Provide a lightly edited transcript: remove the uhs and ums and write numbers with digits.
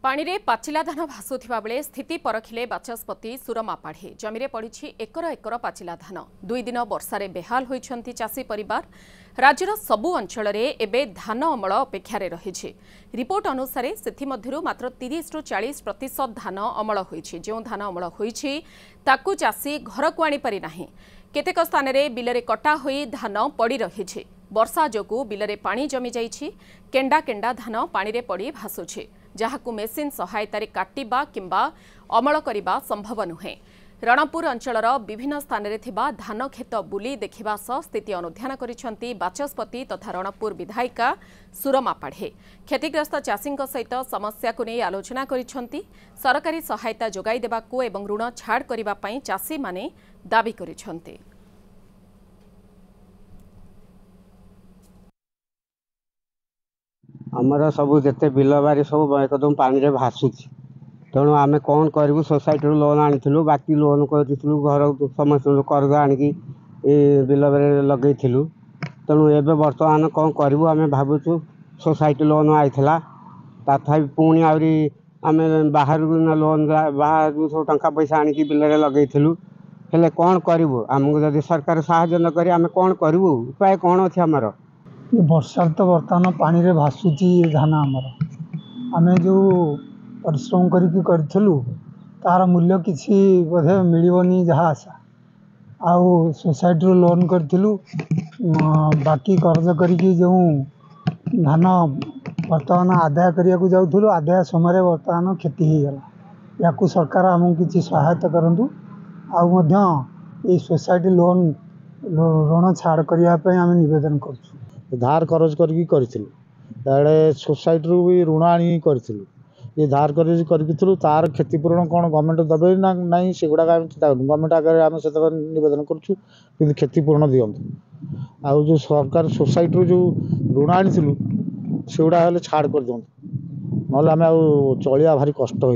पानी रे पाचिला धान भासुथिबा बेले स्थिति परखिले बाचस्पति सुरमा पाढ़े जमीरे पड़ी एकर एकर पाचिला धान 2 दिन वर्षारे बेहाल होइछंती चाषी परिवार। राज्यर सबु अंचल एबे धान अमल अपेक्षारे रहिछि। रिपोर्ट अनुसार सेथि मध्यरु मात्र 30 रु 40% धान अमल होइछि। जो धान अमल होइछि ताकू चाषी घर को आनी पारि नाही। केतेक स्थान रे बिलरे कटा होई धान पड़ी रहिछि। वर्षा जोगु बिलरे पानी जमी जाइछि। केंडा केंडा धान पानी रे पड़ी भासुछि, जहाकु मेसिन सहायतारे काटिबा किंबा अमल करिबा संभव नुहे। रणपुर अंचलर विभिन्न स्थान रे थिबा धान खेत बुली देखिबा सह स्थिति अनुध्यान करिसंती बाचस्पति तथा रणपुर विधायिका सुरमा पाढ़े। क्षतिग्रस्त चाषींक सहित समस्या को नहीं आलोचना करिसंती। सरकारी सहायता जोगाई देबाकू एवं ऋण छाड़ करिबा पई चाषी माने दाबी करिसंती। आमर सब जिते बिल बारी सब एकदम पानी रे भासुची। तेणु आम कौन करूँ सोसाइटी लोन आनीलु बाकी लोन करूँ घर समस्त कर्ज आणिकी बिल लगे। तेणु एवं बर्तमान कौन करूँ आम भावुँ सोसाइटी लोन आईला तथा पुणी आहरी आम बाहर लोन बाहर सब टंका पैसा आणिकी बिल लगे। हेले कौन करूँ आमको जब सरकार साहाय्य न करी आम कौन करूँ उपाय कौन अच्छे आमर वर्षा तो बर्तमान पानी रे भासुची धान आमर आम जो परिश्रम करूँ तार मूल्य किसी बोधे मिलनी जहाँ आशा आउ सोसाइटी लोन करूँ बाकी कर्ज करी जो धान बर्तमान आदाय करने को जाऊँ आदाय समय बर्तमान क्षति होगला। या सरकार आमको किसी सहायता करूँ आउ सोसाइटी लोन ऋण छाड़ करने आम नवेदन कर धार खरच करड़े सोसाइटी भी ऋण आनी करूँ ये धार करूँ तार क्षतिपूरण कौन गवर्नमेंट दबे ना नहीं से गुड़ाक चिंता करूँ। गवर्नमेंट आगे आम से नवेदन करूँ कि क्षतिपूरण दिंतु आउ जो सरकार सोसाइटी जो ऋण आनी से गुड़ा छाड़ कर दिंतु ना आम चलिया भारी कष्ट हो।